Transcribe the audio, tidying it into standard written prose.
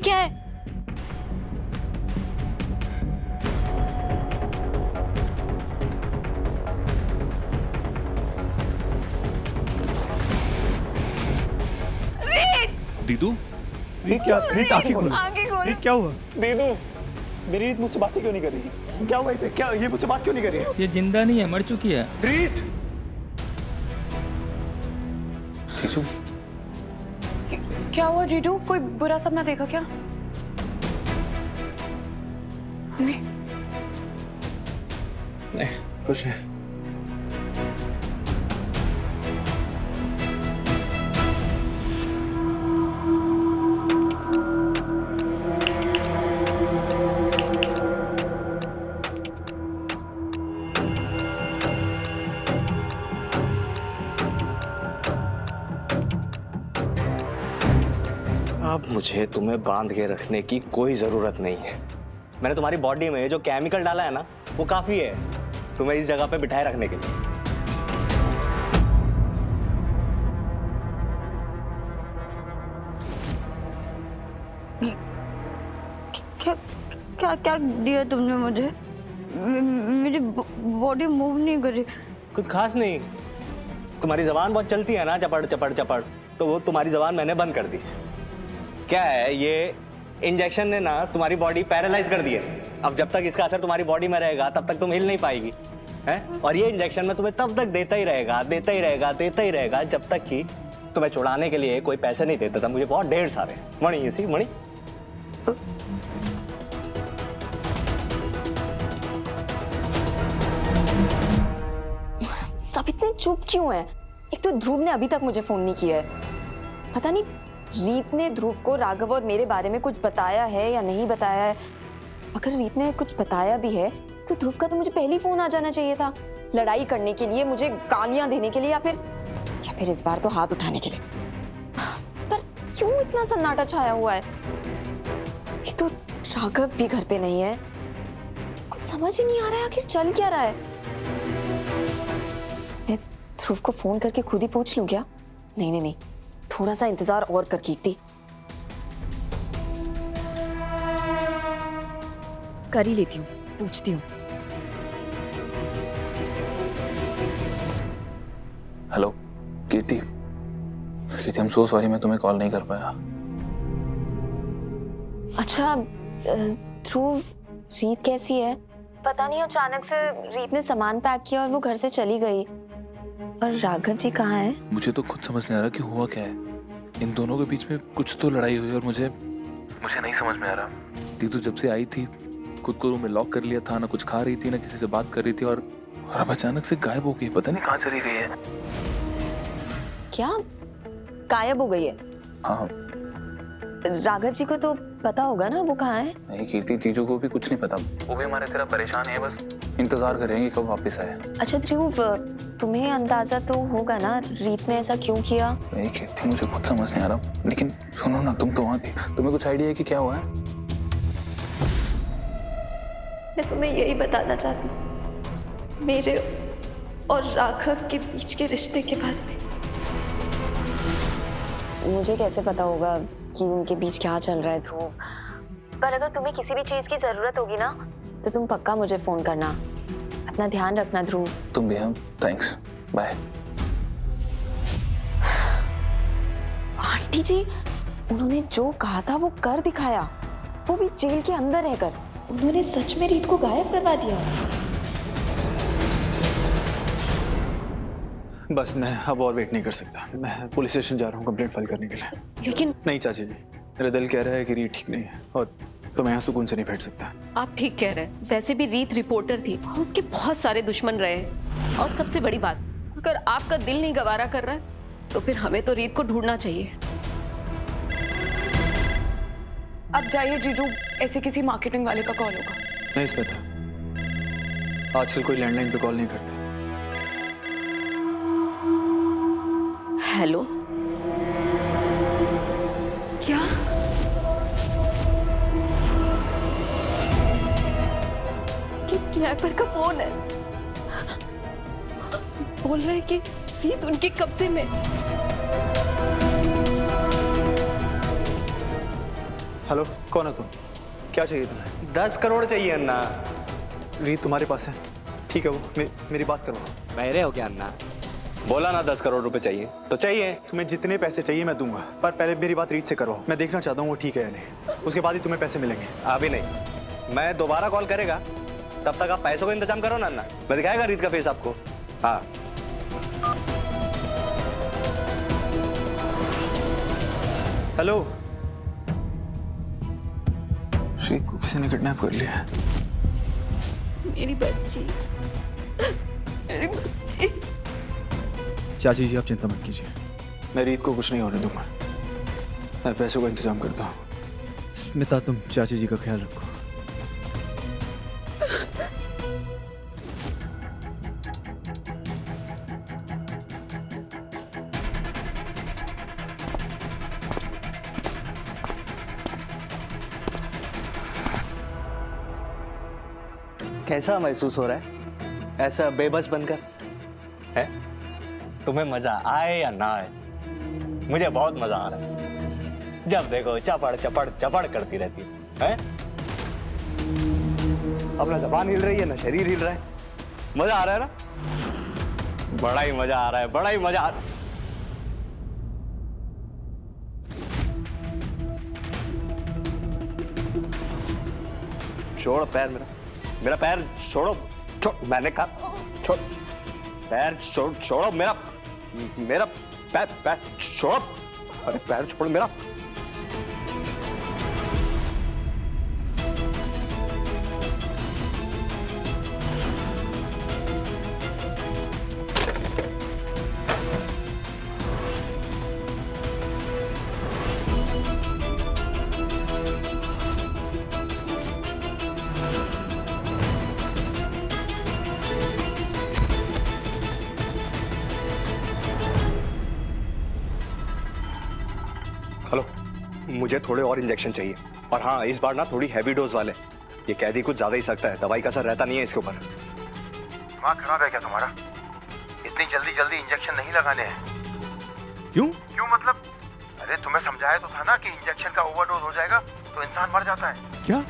क्या है? दीदू, रीत क्या? रीत आंखें खोलो। आंखें खोलो। रीत क्या हुआ? दीदू, मेरी रीत मुझसे बातें क्यों नहीं कर रही? क्या हुआ इसे? क्या ये मुझसे बात क्यों नहीं कर रही है? ये जिंदा नहीं है, मर चुकी है। रीत! जीजू, क्या हुआ जीजू? कोई बुरा सपना देखा क्या? नहीं। नहीं, कुछ नहीं। अब मुझे तुम्हें बांध के रखने की कोई जरूरत नहीं है। मैंने तुम्हारी बॉडी में जो केमिकल डाला है ना, वो काफी है तुम्हें इस जगह पे बिठाए रखने के लिए। क्या क्या क्या दिया तुमने मुझे? मेरी बॉडी मूव नहीं कर रही। कुछ खास नहीं, तुम्हारी जबान बहुत चलती है ना, चपड़ चपड़ चपड़, तो वो तुम्हारी जबान मैंने बंद कर दी। क्या है, ये इंजेक्शन ने ना तुम्हारी बॉडी पैरालाइज कर दी है। अब जब तक इसका असर तुम्हारी बॉडी में रहेगा तब तक तुम हिल नहीं पाएगी, हैं? और ये इंजेक्शन मैं तुम्हें तब तक देता ही रहेगा, देता ही रहेगा, देता ही रहेगा, जब तक कि तुम्हें छुड़ाने के लिए कोई पैसे नहीं देता था। मुझे बहुत ढेर सारे मणि, इसी मणि। सब इतने चुप क्यों हैं? एक तो ध्रुव ने अभी तक मुझे फोन नहीं किया है। पता नहीं रीत ने ध्रुव को राघव और मेरे बारे में कुछ बताया है या नहीं बताया है। अगर रीत ने कुछ बताया भी है तो ध्रुव का तो मुझे पहले ही फोन आ जाना चाहिए था, लड़ाई करने के लिए, मुझे गालियां देने के लिए, या फिर इस बार तो हाथ उठाने के लिए। पर क्यों इतना सन्नाटा छाया हुआ है? एक तो राघव भी घर पे नहीं है, कुछ समझ ही नहीं आ रहा है आखिर चल क्या रहा है। मैं ध्रुव को फोन करके खुद ही पूछ लूं क्या? नहीं, थोड़ा सा इंतजार और कर कीर्ति। कर ही लेती हूँ, पूछती हूँ। Hello Kirti. Kirti, I am so sorry, मैं तुम्हें कॉल नहीं कर पाया। अच्छा ध्रुव, रीत कैसी है? पता नहीं अचानक से रीत ने सामान पैक किया और वो घर से चली गई। और राघव जी कहाँ है? मुझे तो खुद समझ नहीं आ रहा कि हुआ क्या है। इन दोनों के बीच में कुछ तो लड़ाई हुई और मुझे नहीं समझ में आ रहा। दीदू जब से आई थी खुद को रूम में लॉक कर लिया था, ना कुछ खा रही थी ना किसी से बात कर रही थी, और अब अचानक से गायब हो गई। पता नहीं कहाँ चली गई है। क्या गायब हो गई है? हाँ। राघव जी को तो पता होगा ना वो कहाँ है? नहीं कीर्ति, जीजू को भी कुछ नहीं पता। वो भी हमारे तरह परेशान है, बस इंतजार करेंगे कब वापस आए। अच्छा ध्रुव, तुम्हें अंदाजा तो होगा ना रीत ने ऐसा क्यों किया? नहीं कीर्ति, मुझे खुद समझ नहीं आ रहा। लेकिन सुनो ना, तुम तो वहाँ थी, तुम्हें कुछ आइडिया है कि क्या हुआ है? मैं तुम्हें यही बताना चाहती हूँ, मेरे और राघव के बीच के रिश्ते के बारे में। मुझे कैसे पता होगा कि उनके बीच क्या चल रहा है ध्रुव? पर अगर तुम्हें किसी भी चीज की जरूरत होगी ना तो तुम पक्का मुझे फोन करना। अपना ध्यान रखना ध्रुव। तुम भी। हम थैंक्स, बाय। आंटी जी, उन्होंने जो कहा था वो कर दिखाया, वो भी जेल के अंदर रहकर। उन्होंने सच में रीत को गायब करवा दिया। बस मैं अब और वेट नहीं कर सकता। मैं पुलिस स्टेशन जा रहा हूँ कंप्लेंट फाइल करने के लिए। लेकिन नहीं चाची जी, मेरा दिल कह रहा है कि रीत ठीक नहीं है और तो मैं यहाँ सुकून से नहीं बैठ सकता। आप ठीक कह रहे हैं। वैसे भी रीत रिपोर्टर थी और उसके बहुत सारे दुश्मन रहे हैं। और सबसे बड़ी बात, अगर आपका दिल नहीं गवारा कर रहा है तो फिर हमें तो रीत को ढूंढना चाहिए। अब जाइए जीजू, ऐसे किसी मार्केटिंग वाले का कॉल होगा। नहीं इस पता, आजकल कोई लैंडलाइन पे कॉल नहीं करता। हेलो, क्या? किडनैपर का फोन है। बोल रहे हैं कि रीत उनके कब्जे में। हेलो, कौन हो तुम? क्या चाहिए तुम्हें? 10 करोड़ चाहिए अन्ना। रीत तुम्हारे पास है? ठीक है, वो मेरी बात करवाओ। बहरे हो क्या अन्ना? बोला ना 10 करोड़ रुपए चाहिए तो चाहिए। तुम्हें जितने पैसे चाहिए मैं दूंगा, पर पहले मेरी बात रीत से करवाओ। मैं देखना चाहता हूँ वो ठीक है या नहीं, उसके बाद ही तुम्हें पैसे मिलेंगे। अभी नहीं, मैं दोबारा कॉल करेगा, तब तक आप पैसों का इंतजाम करो ना अन्ना। मैं दिखाएगा रीत का फेस आपको। हाँ, हेलो, रीत को किसी ने किडनैप कर लिया है। मेरी बच्ची, मेरी बच्ची। चाची जी आप चिंता मत कीजिए, मैं रीत को कुछ नहीं होने दूंगा। मैं पैसों का इंतजाम करता हूँ। स्मिता तुम चाची जी का ख्याल रखो। कैसा महसूस हो रहा है ऐसा बेबस बनकर? है तुम्हें मजा आए या ना आए, मुझे बहुत मजा आ रहा है। जब देखो चपड़ चपड़ चपड़ करती रहती है। अपना जबान हिल रही है ना शरीर हिल रहा है। मजा आ रहा है ना? बड़ा ही मजा आ रहा है, बड़ा ही मजा आ रहा है। छोड़ पैर मेरा, मेरा पैर छोड़ो। मैंने कहा छोड़ पैर, छोड़ो मेरा, मेरा पैर, पैर छोड़ो। अरे पैर छोड़ मेरा। हेलो, मुझे थोड़े और इंजेक्शन चाहिए, और हाँ इस बार ना थोड़ी हैवी डोज वाले। ये कैदी कुछ ज्यादा ही सख्त है, दवाई का असर रहता नहीं है इसके ऊपर। दिमाग खराब है क्या तुम्हारा? इतनी जल्दी जल्दी इंजेक्शन नहीं लगाने हैं। क्यों? क्यों मतलब? अरे तुम्हें समझाया तो था ना कि इंजेक्शन का ओवरडोज हो जाएगा तो इंसान मर जाता है। क्या?